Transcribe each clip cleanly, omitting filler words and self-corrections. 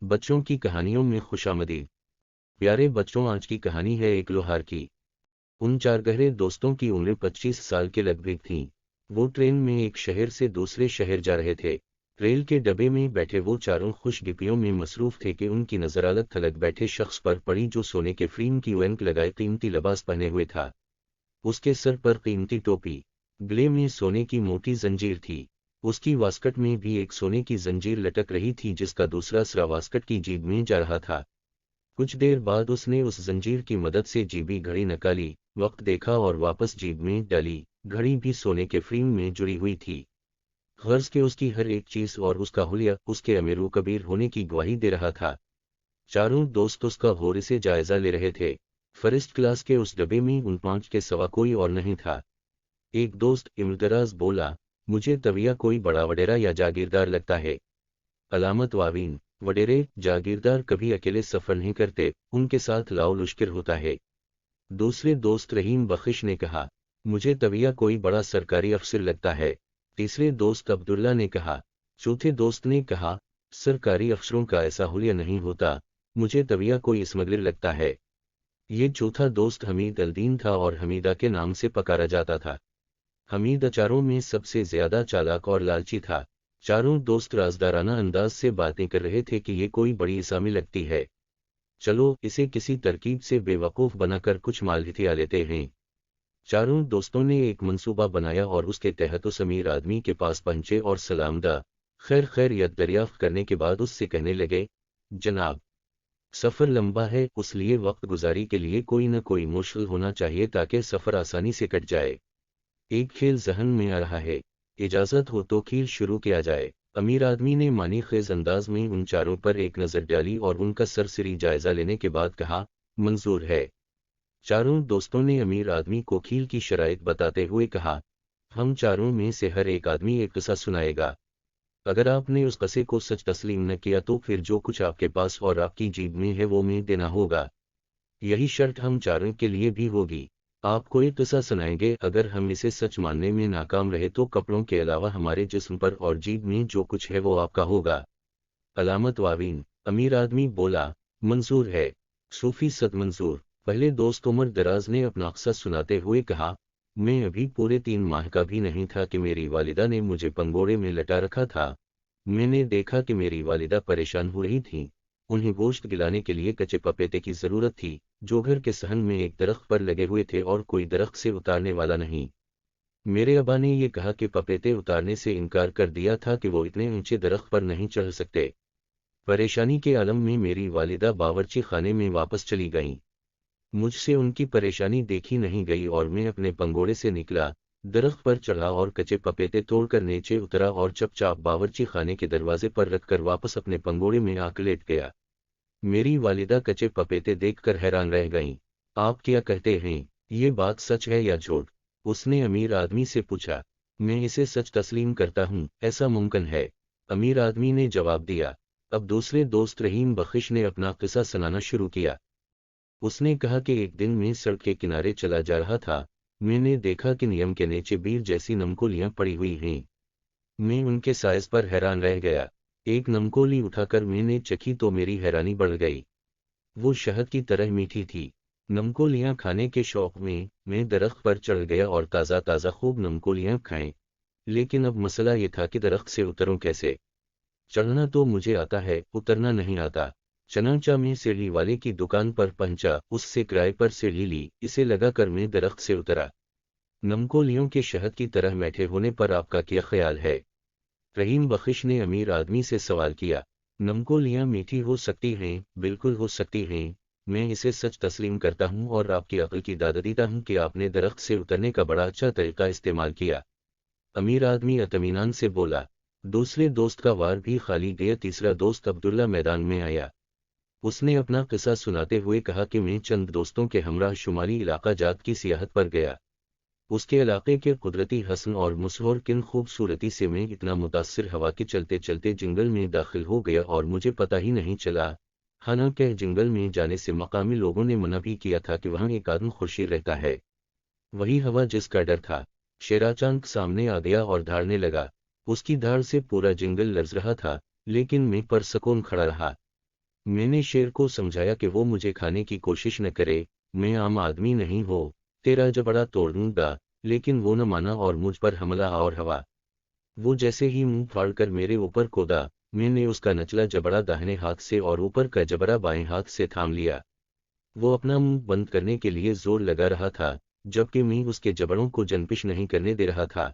बच्चों की कहानियों में खुशामदीद। प्यारे बच्चों, आज की कहानी है एक लोहार की। उन चार गहरे दोस्तों की उम्र 25 साल के लगभग थी। वो ट्रेन में एक शहर से दूसरे शहर जा रहे थे। रेल के डब्बे में बैठे वो चारों खुश डिपियों में मसरूफ थे कि उनकी नजर अलग थलग बैठे शख्स पर पड़ी जो सोने के फ्रेम की वैंक लगाए कीमती लिबास पहने हुए था। उसके सर पर कीमती टोपी, गले में सोने की मोटी जंजीर थी। उसकी वास्कट में भी एक सोने की जंजीर लटक रही थी जिसका दूसरा सिरा वास्कट की जेब में जा रहा था। कुछ देर बाद उसने उस जंजीर की मदद से जेबी घड़ी निकाली, वक्त देखा और वापस जेब में डाली। घड़ी भी सोने के फ्रेम में जुड़ी हुई थी। गर्ज के उसकी हर एक चीज और उसका हुलिया उसके अमीरो कबीर होने की गवाही दे रहा था। चारों दोस्त उसका गौर से जायजा ले रहे थे। फर्स्ट क्लास के उस डब्बे में उन पांच के सिवा कोई और नहीं था। एक दोस्त इम्तियाज बोला, मुझे तविया कोई बड़ा वडेरा या जागीरदार लगता है। अलामत वावीन, वडेरे जागीरदार कभी अकेले सफर नहीं करते, उनके साथ लाओ लश्कर होता है। दूसरे दोस्त रहीम बख्श ने कहा, मुझे तविया कोई बड़ा सरकारी अफसर लगता है। तीसरे दोस्त अब्दुल्ला ने कहा। चौथे दोस्त ने कहा, सरकारी अफसरों का ऐसा हुलिया नहीं होता, मुझे तविया कोई स्मगलर लगता है। ये चौथा दोस्त हमीद अलदीन था और हमीदा के नाम से पकारा जाता था। हमीद चारों में सबसे ज्यादा चालाक और लालची था। चारों दोस्त राजदाराना अंदाज से बातें कर रहे थे कि ये कोई बड़ी इसामी लगती है, चलो इसे किसी तरकीब से बेवकूफ बनाकर कुछ माल हिथिया लेते हैं। चारों दोस्तों ने एक मंसूबा बनाया और उसके तहत उस अमीर आदमी के पास पहुंचे और सलामदा खैरियत दरियाफ्त करने के बाद उससे कहने लगे, जनाब, सफ़र लंबा है, उसलिए वक्त गुजारी के लिए कोई न कोई मुश्किल होना चाहिए ताकि सफ़र आसानी से कट जाए। एक खेल जहन में आ रहा है, इजाज़त हो तो खेल शुरू किया जाए। अमीर आदमी ने मानी खेज अंदाज में उन चारों पर एक नज़र डाली और उनका सरसरी जायजा लेने के बाद कहा, मंजूर है। चारों दोस्तों ने अमीर आदमी को खेल की शराइत बताते हुए कहा, हम चारों में से हर एक आदमी एक किस्सा सुनाएगा। अगर आपने उस किस्से को सच तस्लीम न किया तो फिर जो कुछ आपके पास और आपकी जेब में है वो में देना होगा। यही शर्त हम चारों के लिए भी होगी। आपको एक किस्सा सुनाएंगे, अगर हम इसे सच मानने में नाकाम रहे तो कपड़ों के अलावा हमारे जिस्म पर और जेब में जो कुछ है वो आपका होगा। अलामत वावीन, अमीर आदमी बोला, मंजूर है। सूफी सद मंजूर। पहले दोस्त उमर दराज ने अपना किस्सा सुनाते हुए कहा, मैं अभी पूरे 3 माह का भी नहीं था कि मेरी वालिदा ने मुझे पंगोड़े में लटा रखा था। मैंने देखा कि मेरी वालिदा परेशान हो रही थी। उन्हें गोश्त गिलाने के लिए कच्चे पपीते की जरूरत थी, जो घर के सहन में एक दरख्त पर लगे हुए थे और कोई दरख्त से उतारने वाला नहीं। मेरे अब्बा ने यह कहा कि पपीते उतारने से इनकार कर दिया था कि वो इतने ऊंचे दरख्त पर नहीं चढ़ सकते। परेशानी के आलम में मेरी वालिदा बावर्ची खाने में वापस चली गईं। मुझसे उनकी परेशानी देखी नहीं गई और मैं अपने पंगोड़े से निकला, दरख्त पर चढ़ा और कच्चे पपीते तोड़कर नीचे उतरा और चुपचाप बावर्ची खाने के दरवाजे पर रखकर वापस अपने पंगोड़े में आकर लेट गया। मेरी वालिदा कच्चे पपीते देखकर हैरान रह गईं। आप क्या कहते हैं, ये बात सच है या झूठ? उसने अमीर आदमी से पूछा। मैं इसे सच तस्लीम करता हूँ, ऐसा मुमकिन है, अमीर आदमी ने जवाब दिया। अब दूसरे दोस्त रहीम बख्श ने अपना किस्सा सुनाना शुरू किया। उसने कहा कि एक दिन मैं सड़क के किनारे चला जा रहा था। मैंने देखा कि नियम के नीचे बीर जैसी नमकोलियां पड़ी हुई हैं। मैं उनके साइज पर हैरान रह गया। एक नमकोली उठाकर मैंने चखी तो मेरी हैरानी बढ़ गई। वो शहद की तरह मीठी थी। नमकोलियां खाने के शौक में मैं दरख्त पर चढ़ गया और ताज़ा ताज़ा खूब नमकोलियां खाएं। लेकिन अब मसला ये था कि दरख्त से उतरूं कैसे? चढ़ना तो मुझे आता है, उतरना नहीं आता। चनाचा में सीढ़ी वाले की दुकान पर पहुंचा, उससे किराए पर सीढ़ी ली, इसे लगाकर मैं दरख्त से उतरा। नमकोलियों के शहद की तरह मीठे होने पर आपका क्या ख्याल है? रहीम बख्श ने अमीर आदमी से सवाल किया। नमकोलियां मीठी हो सकती हैं, बिल्कुल हो सकती हैं। मैं इसे सच तस्लीम करता हूं और आपकी अक्ल की दाद देता हूं कि आपने दरख्त से उतरने का बड़ा अच्छा तरीका इस्तेमाल किया। अमीर आदमी इत्मीनान से बोला। दूसरे दोस्त का वार भी खाली गया। तीसरा दोस्त अब्दुल्ला मैदान में आया। उसने अपना किस्सा सुनाते हुए कहा कि मैं चंद दोस्तों के हमराह शुमाली इलाका जात की सियाहत पर गया। उसके इलाके के कुदरती हसन और मुसहर किन खूबसूरती से मैं इतना मुतासिर हवा के चलते चलते जंगल में दाखिल हो गया और मुझे पता ही नहीं चला। हालांकि जंगल में जाने से मकामी लोगों ने मना भी किया था कि वहां एक आदम खुर्शीद रहता है। वही हवा जिसका डर था। शेराचांद सामने आ गया और धाड़ने लगा। उसकी धाड़ से पूरा जंगल लर्ज रहा था, लेकिन मैं परसकून खड़ा रहा। میں نے شیر کو سمجھایا کہ وہ مجھے کھانے کی کوشش نہ کرے، میں عام آدمی نہیں ہو، تیرا جبڑا توڑ دوں گا، لیکن وہ نہ مانا اور مجھ پر حملہ اور ہوا۔ وہ جیسے ہی منہ پھاڑ کر میرے اوپر کودا، میں نے اس کا نچلا جبڑا داہنے ہاتھ سے اور اوپر کا جبڑا بائیں ہاتھ سے تھام لیا۔ وہ اپنا منہ بند کرنے کے لیے زور لگا رہا تھا، جبکہ میں اس کے جبڑوں کو جنپش نہیں کرنے دے رہا تھا۔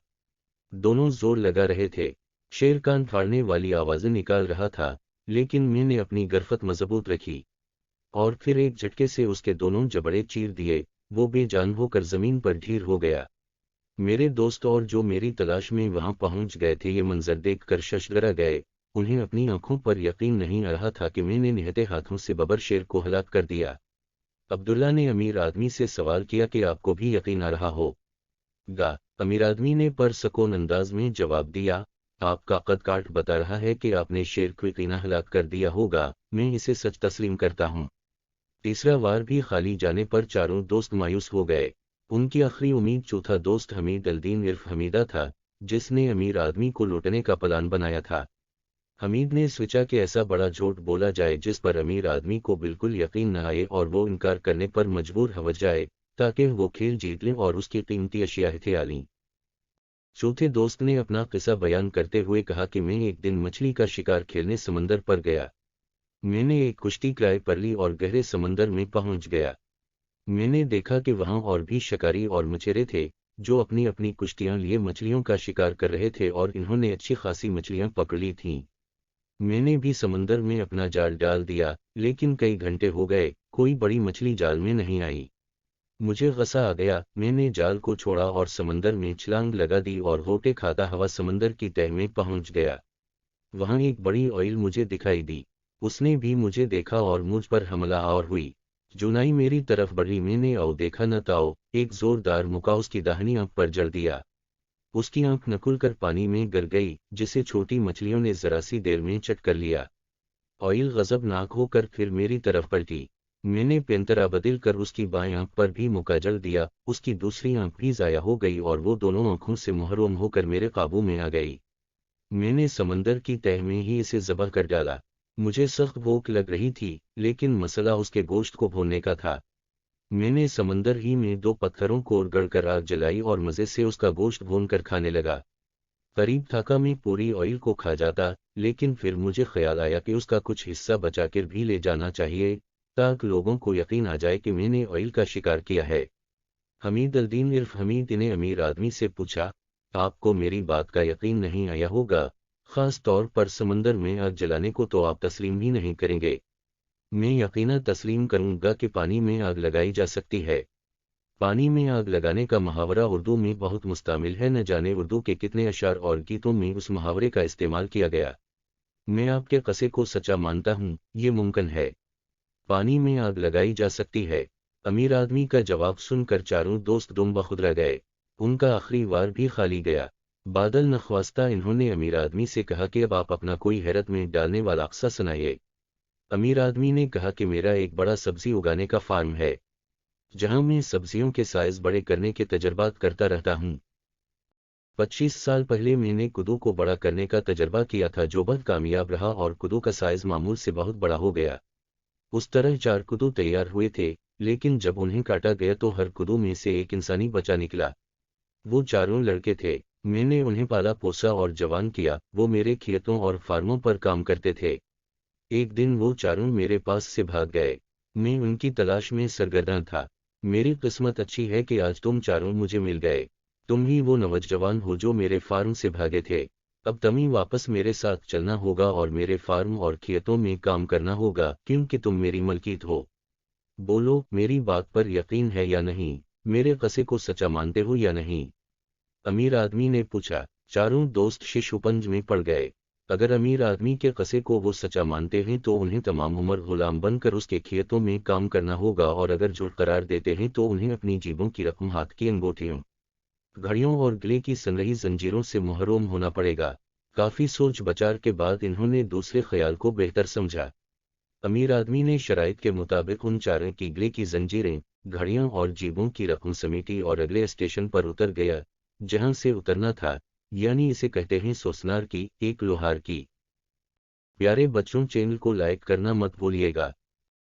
دونوں زور لگا رہے تھے۔ شیر کان پھاڑنے والی آوازیں نکال رہا تھا، لیکن میں نے اپنی گرفت مضبوط رکھی اور پھر ایک جھٹکے سے اس کے دونوں جبڑے چیر دیے۔ وہ بے جان ہو کر زمین پر ڈھیر ہو گیا۔ میرے دوست اور جو میری تلاش میں وہاں پہنچ گئے تھے یہ منظر دیکھ کر ششدر گئے۔ انہیں اپنی آنکھوں پر یقین نہیں آ رہا تھا کہ میں نے نہتے ہاتھوں سے ببر شیر کو ہلاک کر دیا۔ عبداللہ نے امیر آدمی سے سوال کیا کہ آپ کو بھی یقین آ رہا ہو گا؟ امیر آدمی نے پرسکون انداز میں جواب دیا، آپ کا قد کاٹ بتا رہا ہے کہ آپ نے شیر کو یقینا ہلاک کر دیا ہوگا، میں اسے سچ تسلیم کرتا ہوں۔ تیسرا وار بھی خالی جانے پر چاروں دوست مایوس ہو گئے۔ ان کی آخری امید چوتھا دوست حمید الدین عرف حمیدہ تھا، جس نے امیر آدمی کو لوٹنے کا پلان بنایا تھا۔ حمید نے سوچا کہ ایسا بڑا جھوٹ بولا جائے جس پر امیر آدمی کو بالکل یقین نہ آئے اور وہ انکار کرنے پر مجبور ہو جائے، تاکہ وہ کھیل جیت لیں اور اس کی قیمتی اشیاء ہتھیار لیں۔ چوتھے دوست نے اپنا قصہ بیان کرتے ہوئے کہا کہ میں ایک دن مچھلی کا شکار کھیلنے سمندر پر گیا۔ میں نے ایک کشتی کرائے پر لی اور گہرے سمندر میں پہنچ گیا۔ میں نے دیکھا کہ وہاں اور بھی شکاری اور مچھیرے تھے، جو اپنی اپنی کشتیاں لیے مچھلیوں کا شکار کر رہے تھے اور انہوں نے اچھی خاصی مچھلیاں پکڑ لی تھیں۔ میں نے بھی سمندر میں اپنا جال ڈال دیا، لیکن کئی گھنٹے ہو گئے، کوئی بڑی مچھلی جال میں نہیں آئی۔ مجھے غصہ آ گیا، میں نے جال کو چھوڑا اور سمندر میں چھلانگ لگا دی اور غوطے کھاتا ہوا سمندر کی تہہ میں پہنچ گیا۔ وہاں ایک بڑی آئل مجھے دکھائی دی، اس نے بھی مجھے دیکھا اور مجھ پر حملہ آور ہوئی۔ جونائی میری طرف بڑھی، میں نے او دیکھا نہ تاؤ، ایک زوردار مکا اس کی داہنی آنکھ پر جڑ دیا۔ اس کی آنکھ نہ کھل کر پانی میں گر گئی، جسے چھوٹی مچھلیوں نے ذرا سی دیر میں چٹ کر لیا۔ آئل غضبناک ہو کر پھر میری طرف پلٹی۔ میں نے پینترا بدل کر اس کی بائیں آنکھ پر بھی مکا جڑ دیا، اس کی دوسری آنکھ بھی ضائع ہو گئی اور وہ دونوں آنکھوں سے محروم ہو کر میرے قابو میں آ گئی۔ میں نے سمندر کی تہہ میں ہی اسے ذبح کر ڈالا۔ مجھے سخت بھوک لگ رہی تھی، لیکن مسئلہ اس کے گوشت کو بھوننے کا تھا۔ میں نے سمندر ہی میں 2 پتھروں کو گڑ کر آگ جلائی اور مزے سے اس کا گوشت بھون کر کھانے لگا۔ قریب تھا کہ میں پوری آئل کو کھا جاتا، لیکن پھر مجھے خیال آیا کہ اس کا کچھ حصہ بچا کر بھی لے جانا چاہیے، تاکہ لوگوں کو یقین آ جائے کہ میں نے آئل کا شکار کیا ہے۔ حمید الدین عرف حمید نے امیر آدمی سے پوچھا، آپ کو میری بات کا یقین نہیں آیا ہوگا، خاص طور پر سمندر میں آگ جلانے کو تو آپ تسلیم ہی نہیں کریں گے۔ میں یقیناً تسلیم کروں گا کہ پانی میں آگ لگائی جا سکتی ہے۔ پانی میں آگ لگانے کا محاورہ اردو میں بہت مستعمل ہے، نہ جانے اردو کے کتنے اشعار اور گیتوں میں اس محاورے کا استعمال کیا گیا۔ میں آپ کے قصے کو سچا مانتا ہوں، یہ ممکن ہے۔ پانی میں آگ لگائی جا سکتی ہے۔ امیر آدمی کا جواب سن کر چاروں دوست دم بخود رہ گئے۔ ان کا آخری وار بھی خالی گیا۔ بادل نخواستہ انہوں نے امیر آدمی سے کہا کہ اب آپ اپنا کوئی حیرت میں ڈالنے والا قصہ سنائیے۔ امیر آدمی نے کہا کہ میرا ایک بڑا سبزی اگانے کا فارم ہے، جہاں میں سبزیوں کے سائز بڑے کرنے کے تجربات کرتا رہتا ہوں۔ 25 سال پہلے میں نے کدو کو بڑا کرنے کا تجربہ کیا تھا، جو بہت کامیاب رہا اور کدو کا سائز معمول سے بہت بڑا ہو گیا۔ اس طرح 4 کدو تیار ہوئے تھے، لیکن جب انہیں کاٹا گیا تو ہر کدو میں سے ایک انسانی بچہ نکلا۔ وہ چاروں لڑکے تھے، میں نے انہیں پالا پوسا اور جوان کیا، وہ میرے کھیتوں اور فارموں پر کام کرتے تھے۔ ایک دن وہ چاروں میرے پاس سے بھاگ گئے، میں ان کی تلاش میں سرگرداں تھا۔ میری قسمت اچھی ہے کہ آج تم چاروں مجھے مل گئے، تم ہی وہ نوجوان ہو جو میرے فارم سے بھاگے تھے۔ اب تمہیں واپس میرے ساتھ چلنا ہوگا اور میرے فارم اور کھیتوں میں کام کرنا ہوگا، کیونکہ تم میری ملکیت ہو۔ بولو، میری بات پر یقین ہے یا نہیں؟ میرے قصے کو سچا مانتے ہو یا نہیں؟ امیر آدمی نے پوچھا۔ چاروں دوست شش اپنج میں پڑ گئے۔ اگر امیر آدمی کے قصے کو وہ سچا مانتے ہیں تو انہیں تمام عمر غلام بن کر اس کے کھیتوں میں کام کرنا ہوگا، اور اگر جھوٹ قرار دیتے ہیں تو انہیں اپنی جیبوں کی رقم، ہاتھ کی انگوٹھیوں، گھڑیوں اور گلے کی سنرہی زنجیروں سے محروم ہونا پڑے گا۔ کافی سوچ بچار کے بعد انہوں نے دوسرے خیال کو بہتر سمجھا۔ امیر آدمی نے شرائط کے مطابق ان چاروں کی گلے کی زنجیریں، گھڑیاں اور جیبوں کی رقم سمیٹی اور اگلے اسٹیشن پر اتر گیا جہاں سے اترنا تھا، یعنی اسے کہتے ہیں سوسنار کی، ایک لوہار کی پیارے بچوں چینل کو لائک کرنا مت بھولیے گا۔